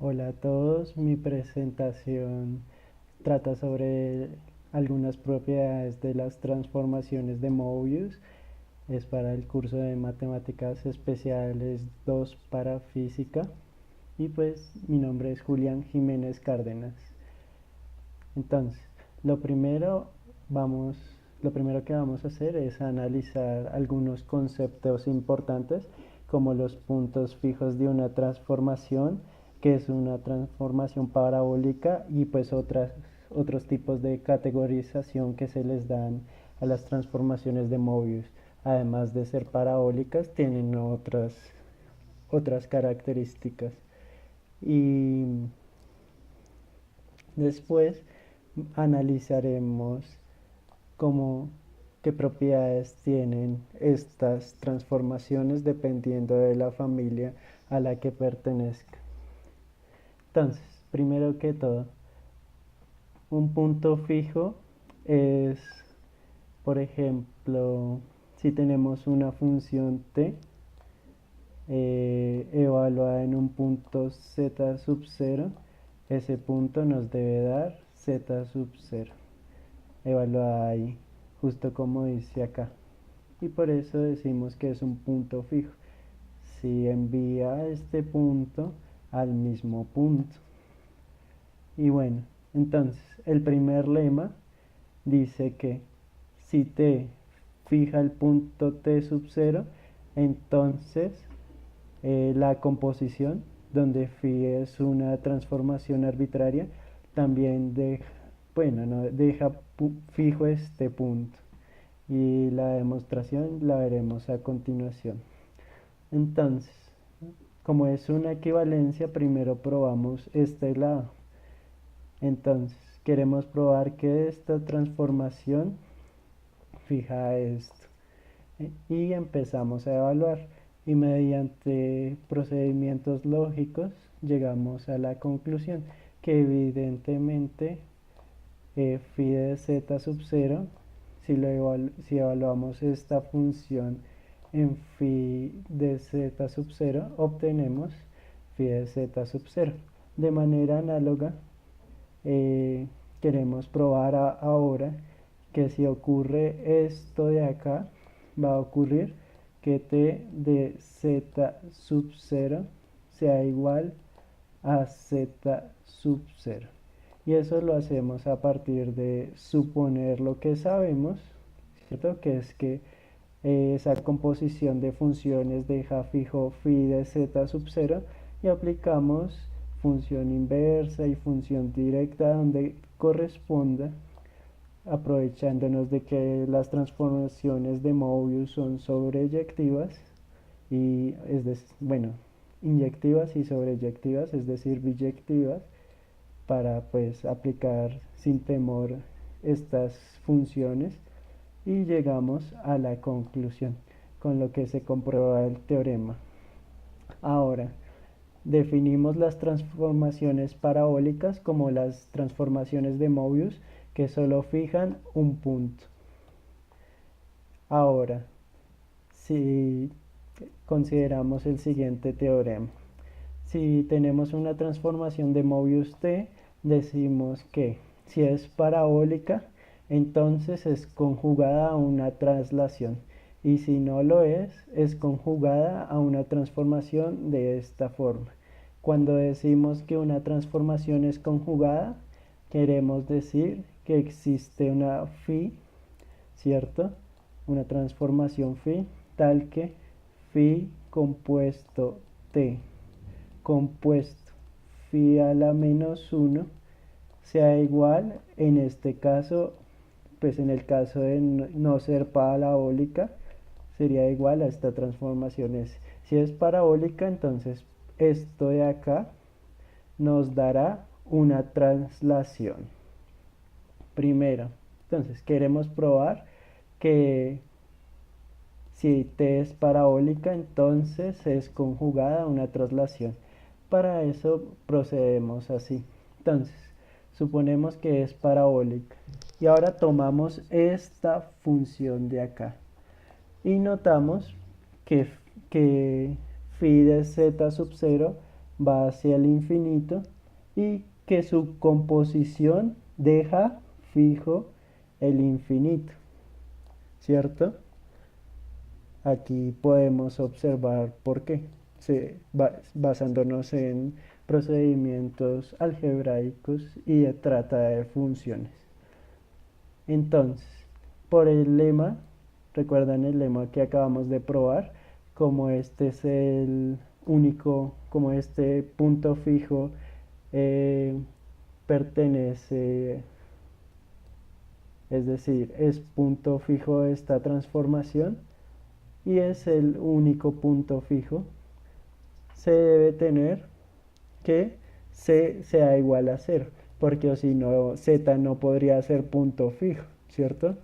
Hola a todos, mi presentación trata sobre algunas propiedades de las transformaciones de Mobius. Es para el curso de matemáticas especiales 2 para física y pues mi nombre es Julián Jiménez Cárdenas. Entonces, lo primero vamos, lo primero que vamos a hacer es analizar algunos conceptos importantes como los puntos fijos de una transformación, que es una transformación parabólica y pues otros tipos de categorización que se les dan a las transformaciones de Mobius. Además de ser parabólicas, tienen otras características. Y después analizaremos cómo, qué propiedades tienen estas transformaciones dependiendo de la familia a la que pertenezca. Entonces, primero que todo, un punto fijo es, por ejemplo, si tenemos una función t evaluada en un punto z sub 0, ese punto nos debe dar z sub 0, evaluada ahí, justo como dice acá. Y por eso decimos que es un punto fijo. Si envía este punto al mismo punto. Y bueno, entonces el primer lema dice que si t fija el punto t sub 0, entonces la composición, donde phi es una transformación arbitraria, también deja, bueno, no, deja fijo este punto. Y la demostración la veremos a continuación. Entonces, como es una equivalencia, primero probamos este lado. Entonces, queremos probar que esta transformación fija esto. Y empezamos a evaluar. Y mediante procedimientos lógicos llegamos a la conclusión que evidentemente phi de z sub 0, si evaluamos esta función en phi de z sub 0, obtenemos phi de z sub 0. De manera análoga, queremos probar ahora que si ocurre esto de acá, va a ocurrir que t de z sub 0 sea igual a z sub 0. Y eso lo hacemos a partir de suponer lo que sabemos, ¿cierto? Que es que esa composición de funciones deja fijo phi de z sub 0 y aplicamos función inversa y función directa donde corresponda, aprovechándonos de que las transformaciones de Mobius son sobreyectivas y bueno, inyectivas y sobreyectivas, es decir, biyectivas, para pues aplicar sin temor estas funciones y llegamos a la conclusión con lo que se comprueba el teorema. Ahora, definimos las transformaciones parabólicas como las transformaciones de Mobius que solo fijan un punto. Ahora, si consideramos el siguiente teorema, si tenemos una transformación de Mobius t, decimos que si es parabólica, entonces es conjugada a una traslación. Y si no lo es conjugada a una transformación de esta forma. Cuando decimos que una transformación es conjugada, queremos decir que existe una phi, ¿cierto? Una transformación phi, tal que phi compuesto t compuesto phi a la menos 1 sea igual, en este caso, pues en el caso de no ser parabólica, sería igual a esta transformación S. Si es parabólica, entonces esto de acá nos dará una traslación. Primero, entonces queremos probar que si t es parabólica, entonces es conjugada a una traslación. Para eso procedemos así. Entonces, suponemos que es parabólica. Y ahora tomamos esta función de acá. Y notamos que phi de z sub 0 va hacia el infinito y que su composición deja fijo el infinito, ¿cierto? Aquí podemos observar por qué, basándonos en procedimientos algebraicos y de trata de funciones. Entonces, por el lema, recuerdan el lema que acabamos de probar, como este es el único, como este punto fijo eh, pertenece, es decir, es punto fijo de esta transformación y es el único punto fijo, se debe tener que c sea igual a 0, porque o si no, z no podría ser punto fijo, ¿cierto?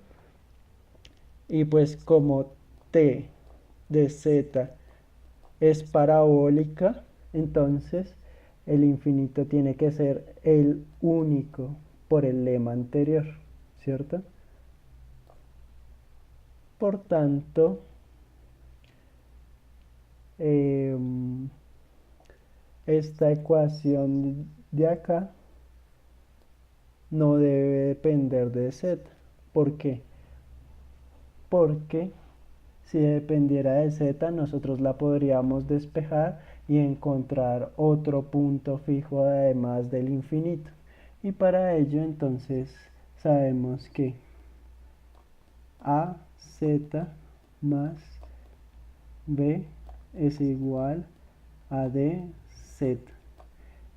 Y pues como t de z es parabólica, entonces el infinito tiene que ser el único por el lema anterior, ¿cierto? Por tanto, esta ecuación de acá no debe depender de z. ¿Por qué? Porque si dependiera de z, nosotros la podríamos despejar y encontrar otro punto fijo además del infinito. Y para ello entonces sabemos que AZ más B es igual a DZ.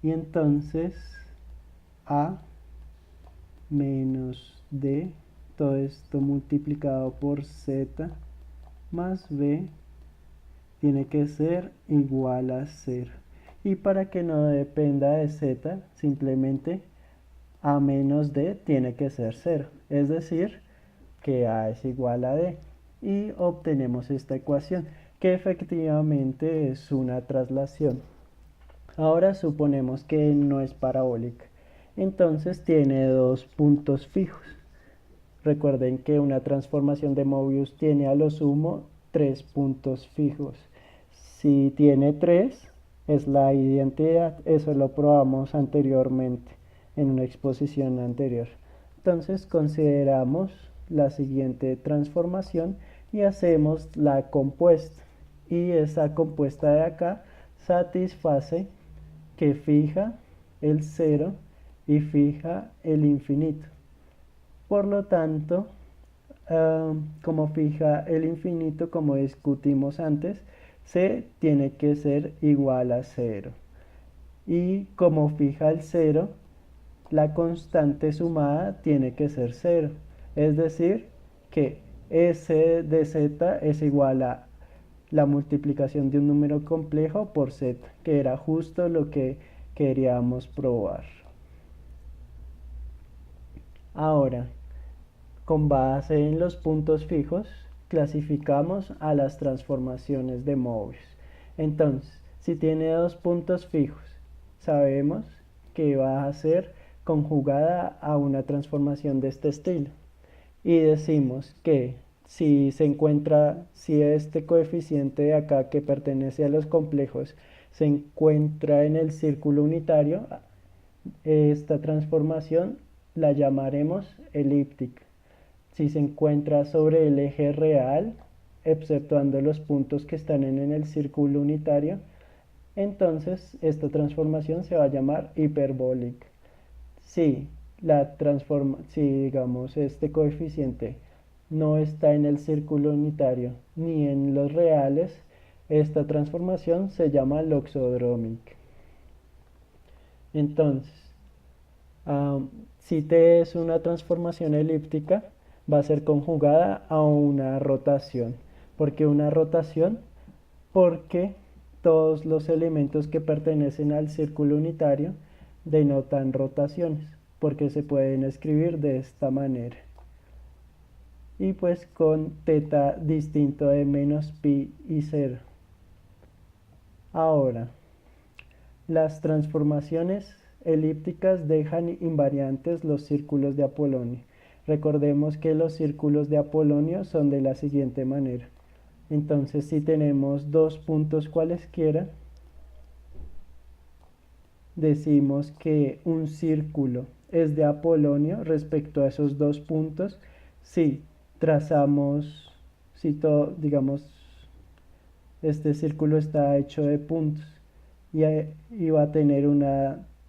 Y entonces A menos D, todo esto multiplicado por Z más B tiene que ser igual a 0. Y para que no dependa de Z, simplemente A menos D tiene que ser 0. Es decir, que A es igual a D. Y obtenemos esta ecuación, que efectivamente es una traslación. Ahora suponemos que no es parabólica. Entonces tiene dos puntos fijos. Recuerden que una transformación de Mobius tiene a lo sumo 3 puntos fijos. Si tiene 3, es la identidad. Eso lo probamos anteriormente en una exposición anterior. Entonces consideramos la siguiente transformación y hacemos la compuesta. Y esa compuesta de acá satisface que fija el 0 y fija el infinito. Por lo tanto, como fija el infinito, como discutimos antes, c tiene que ser igual a 0. Y como fija el 0, la constante sumada tiene que ser 0. Es decir, que S de z es igual a la multiplicación de un número complejo por z, que era justo lo que queríamos probar. Ahora, con base en los puntos fijos, clasificamos a las transformaciones de Mobius. Entonces, si tiene dos puntos fijos, sabemos que va a ser conjugada a una transformación de este estilo. Y decimos que si se encuentra, si este coeficiente de acá que pertenece a los complejos se encuentra en el círculo unitario, esta transformación la llamaremos elíptica. Si se encuentra sobre el eje real, exceptuando los puntos que están en el círculo unitario, entonces esta transformación se va a llamar hiperbólica. Si digamos este coeficiente no está en el círculo unitario ni en los reales, esta transformación se llama loxodrómica. Entonces, si T es una transformación elíptica, va a ser conjugada a una rotación. ¿Por qué una rotación? Porque todos los elementos que pertenecen al círculo unitario denotan rotaciones, porque se pueden escribir de esta manera. Y pues con teta distinto de menos pi y 0. Ahora, las transformaciones elípticas dejan invariantes los círculos de Apolonio. Recordemos que los círculos de Apolonio son de la siguiente manera. Entonces, si tenemos dos puntos cualesquiera, decimos que un círculo es de Apolonio respecto a esos dos puntos si trazamos, si todo, digamos, este círculo está hecho de puntos y va a tener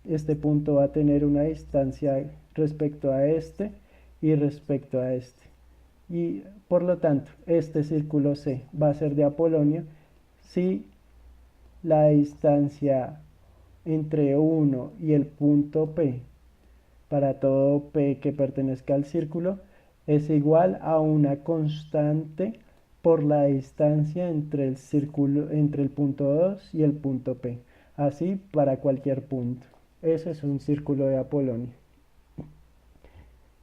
este punto va a tener una distancia respecto a este y respecto a este. Y por lo tanto, este círculo C va a ser de Apolonio si la distancia entre 1 y el punto P para todo P que pertenezca al círculo es igual a una constante por la distancia entre el círculo, entre el punto 2 y el punto P. Así para cualquier punto. Ese es un círculo de Apolonio.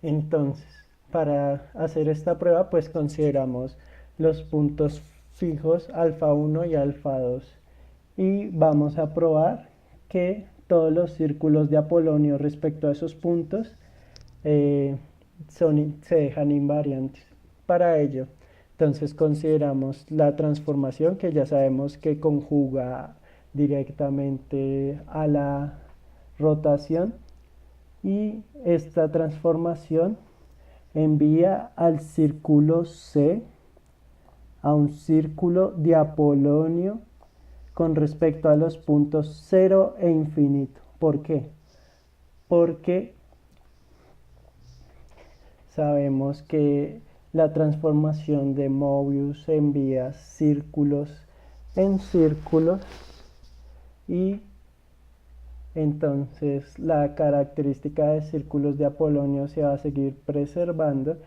Entonces, para hacer esta prueba, pues consideramos los puntos fijos alfa 1 y alfa 2. Y vamos a probar que todos los círculos de Apolonio respecto a esos puntos se dejan invariantes. Para ello, entonces consideramos la transformación que ya sabemos que conjuga directamente a la rotación, y esta transformación envía al círculo C a un círculo de Apolonio con respecto a los puntos 0 e infinito. ¿Por qué? Porque sabemos que la transformación de Mobius envía círculos en círculos, y entonces la característica de círculos de Apolonio se va a seguir preservando,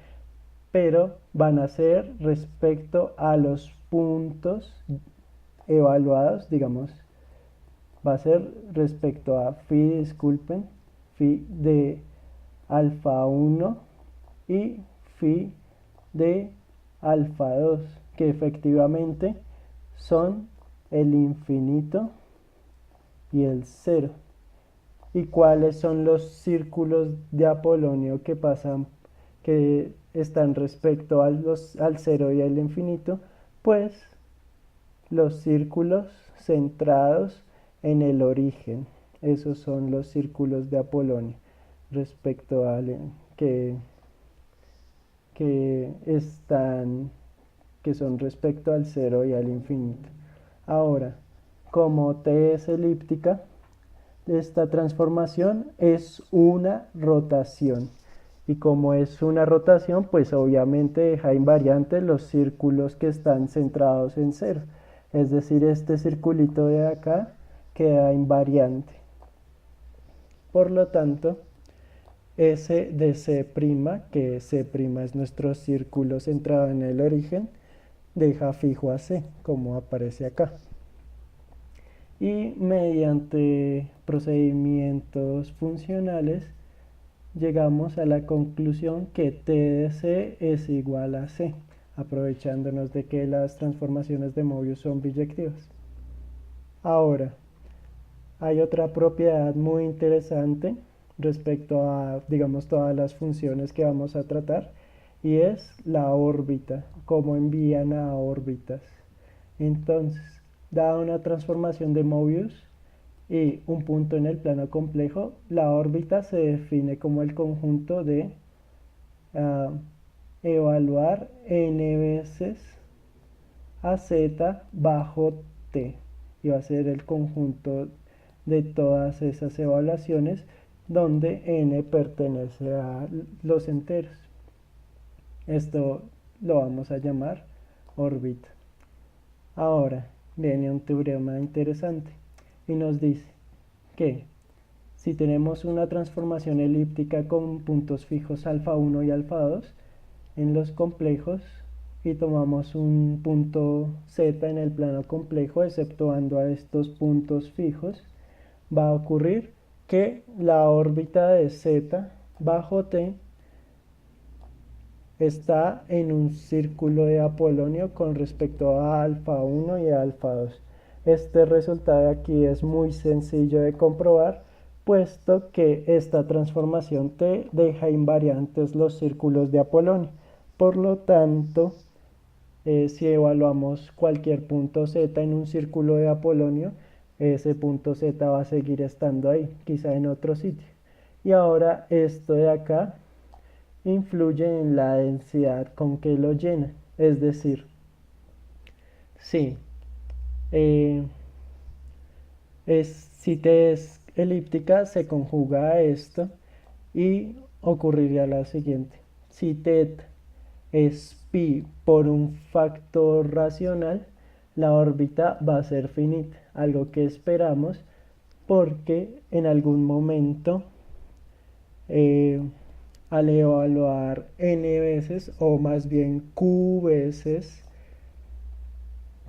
pero van a ser respecto a los puntos evaluados, digamos, va a ser respecto a phi de alfa 1 y phi de alfa 2, que efectivamente son el infinito y el 0. ¿Y cuáles son los círculos de Apolonio que están respecto al 0 y al infinito? Pues los círculos centrados en el origen. Esos son los círculos de Apolonio respecto al que son respecto al 0 y al infinito. Ahora, como T es elíptica, esta transformación es una rotación. Y como es una rotación, pues obviamente deja invariantes los círculos que están centrados en 0. Es decir, este circulito de acá queda invariante. Por lo tanto, S de C', que C' es nuestro círculo centrado en el origen, deja fijo a C, como aparece acá. Y mediante procedimientos funcionales llegamos a la conclusión que T de C es igual a C, aprovechándonos de que las transformaciones de Mobius son biyectivas. Ahora, hay otra propiedad muy interesante respecto a, digamos, todas las funciones que vamos a tratar, y es la órbita, cómo envían a órbitas. Entonces, dada una transformación de Mobius y un punto en el plano complejo, la órbita se define como el conjunto de evaluar n veces a z bajo t, y va a ser el conjunto de todas esas evaluaciones donde n pertenece a los enteros. Esto lo vamos a llamar órbita. Ahora viene un teorema interesante y nos dice que si tenemos una transformación elíptica con puntos fijos alfa 1 y alfa 2 en los complejos y tomamos un punto z en el plano complejo exceptuando a estos puntos fijos, va a ocurrir que la órbita de z bajo t está en un círculo de Apolonio con respecto a alfa 1 y alfa 2. Este resultado de aquí es muy sencillo de comprobar, puesto que esta transformación T deja invariantes los círculos de Apolonio. Por lo tanto, si evaluamos cualquier punto Z en un círculo de Apolonio, ese punto Z va a seguir estando ahí, quizá en otro sitio. Y ahora esto de acá influye en la densidad con que lo llena. Es decir, sí, eh, si T es elíptica, se conjuga a esto y ocurriría lo siguiente. Si θ es pi por un factor racional, la órbita va a ser finita, algo que esperamos porque en algún momento al evaluar n veces o más bien q veces,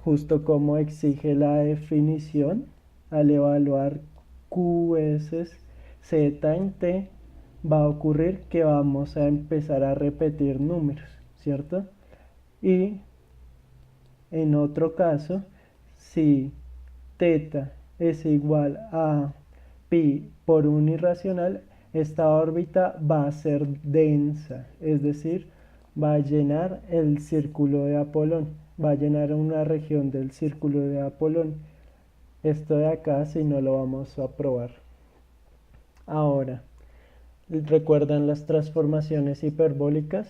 justo como exige la definición, al evaluar q veces z en t, va a ocurrir que vamos a empezar a repetir números, ¿cierto? Y en otro caso, si θ es igual a pi por un irracional, esta órbita va a ser densa, es decir, va a llenar el círculo de Apolón, va a llenar una región del círculo de Apolón. Esto de acá si no lo vamos a probar. Ahora, ¿recuerdan las transformaciones hiperbólicas?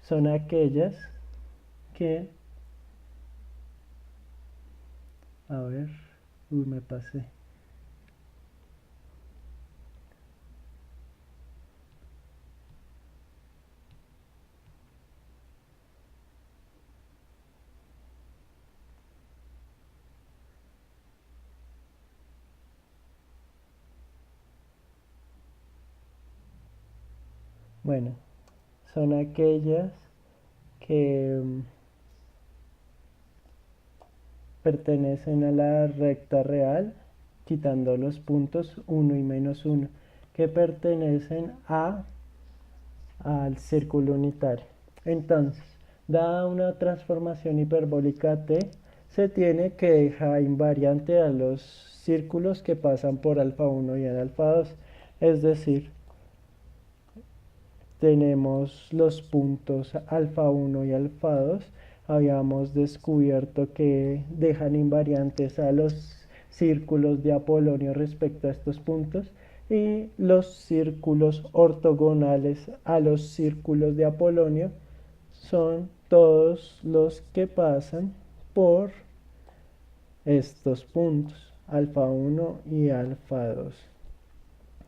Son aquellas que... A ver, me pasé. Bueno, son aquellas que pertenecen a la recta real, quitando los puntos 1 y -1, que pertenecen al círculo unitario. Entonces, dada una transformación hiperbólica t, se tiene que dejar invariante a los círculos que pasan por alfa 1 y en alfa 2, es decir, tenemos los puntos alfa 1 y alfa 2. Habíamos descubierto que dejan invariantes a los círculos de Apolonio respecto a estos puntos y los círculos ortogonales a los círculos de Apolonio son todos los que pasan por estos puntos alfa 1 y alfa 2,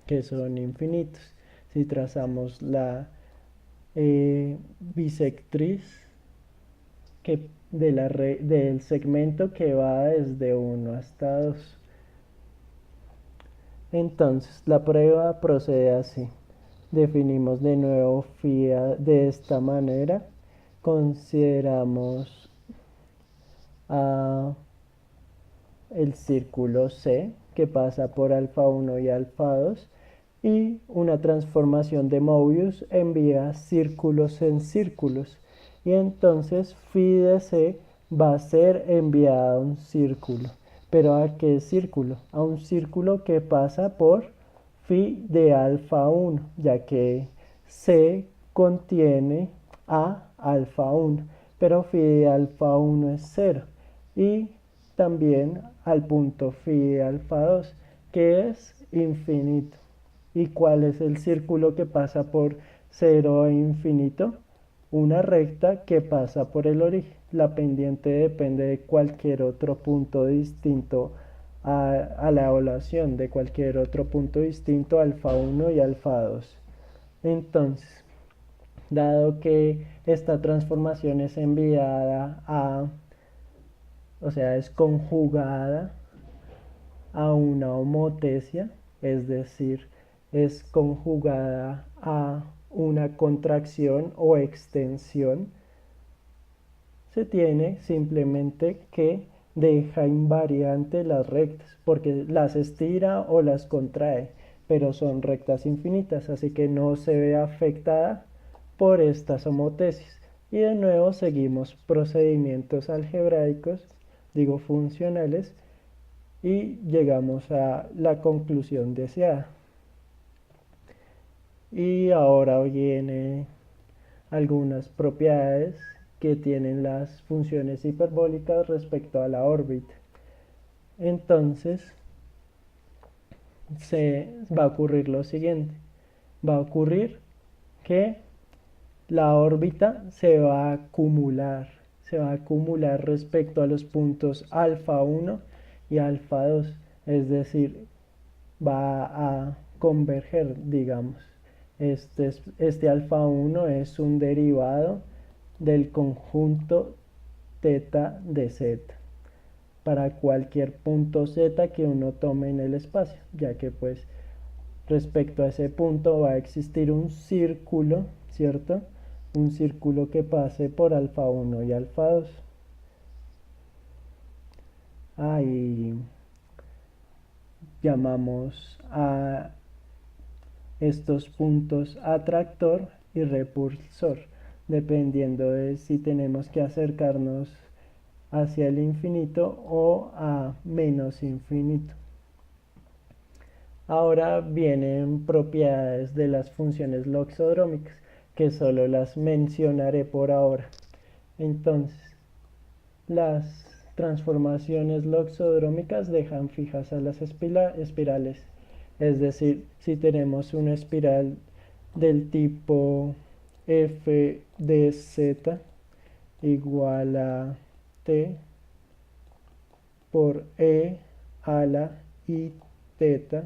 que son infinitos. Si trazamos la bisectriz del segmento que va desde 1 hasta 2. Entonces la prueba procede así. Definimos de nuevo phi de esta manera. Consideramos el círculo C que pasa por alfa 1 y alfa 2 y una transformación de Mobius envía círculos en círculos y entonces phi de C va a ser enviada a un círculo. ¿Pero a qué círculo? A un círculo que pasa por phi de alfa 1, ya que C contiene a alfa 1, pero phi de alfa 1 es 0. Y también al punto phi de alfa 2, que es infinito. ¿Y cuál es el círculo que pasa por 0 e infinito? Una recta que pasa por el origen. La pendiente depende de cualquier otro punto distinto a la evaluación, de cualquier otro punto distinto alfa 1 y alfa 2. Entonces, dado que esta transformación es enviada o sea, es conjugada a una homotesia, es decir, es conjugada a una contracción o extensión, se tiene simplemente que deja invariante las rectas, porque las estira o las contrae, pero son rectas infinitas, así que no se ve afectada por estas homotesis. Y de nuevo seguimos procedimientos algebraicos, digo funcionales, y llegamos a la conclusión deseada. Y ahora vienen algunas propiedades que tienen las funciones hiperbólicas respecto a la órbita. entonces se va a ocurrir lo siguiente. Va a ocurrir que la órbita se va a acumular respecto a los puntos alfa 1 y alfa 2, es decir, va a converger, digamos. Este alfa 1 es un derivado del conjunto teta de z para cualquier punto z que uno tome en el espacio, ya que pues respecto a ese punto va a existir un círculo, ¿cierto? Un círculo que pase por alfa 1 y alfa 2. Y llamamos a estos puntos atractor y repulsor, dependiendo de si tenemos que acercarnos hacia el infinito o a menos infinito. Ahora vienen propiedades de las funciones loxodrómicas, que solo las mencionaré por ahora. Entonces, las transformaciones loxodrómicas dejan fijas a las espirales. Es decir, si tenemos una espiral del tipo f de z igual a t por e a la i teta,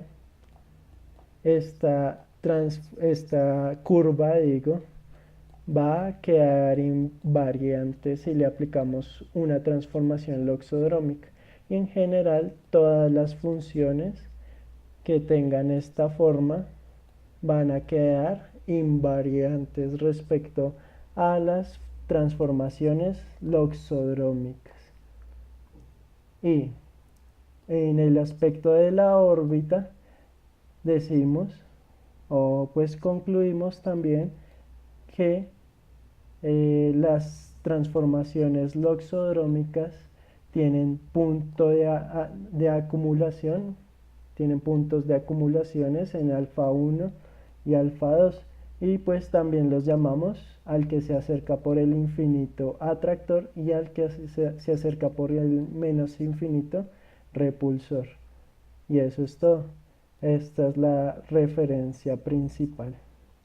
esta curva, digo, va a quedar invariante si le aplicamos una transformación loxodrómica. Y en general, todas las funciones que tengan esta forma van a quedar invariantes respecto a las transformaciones loxodrómicas. Y en el aspecto de la órbita decimos, o pues concluimos también, que las transformaciones loxodrómicas tienen punto de acumulación, tienen puntos de acumulaciones en alfa 1 y alfa 2, y pues también los llamamos al que se acerca por el infinito atractor y al que se acerca por el menos infinito repulsor. Y eso es todo. Esta es la referencia principal.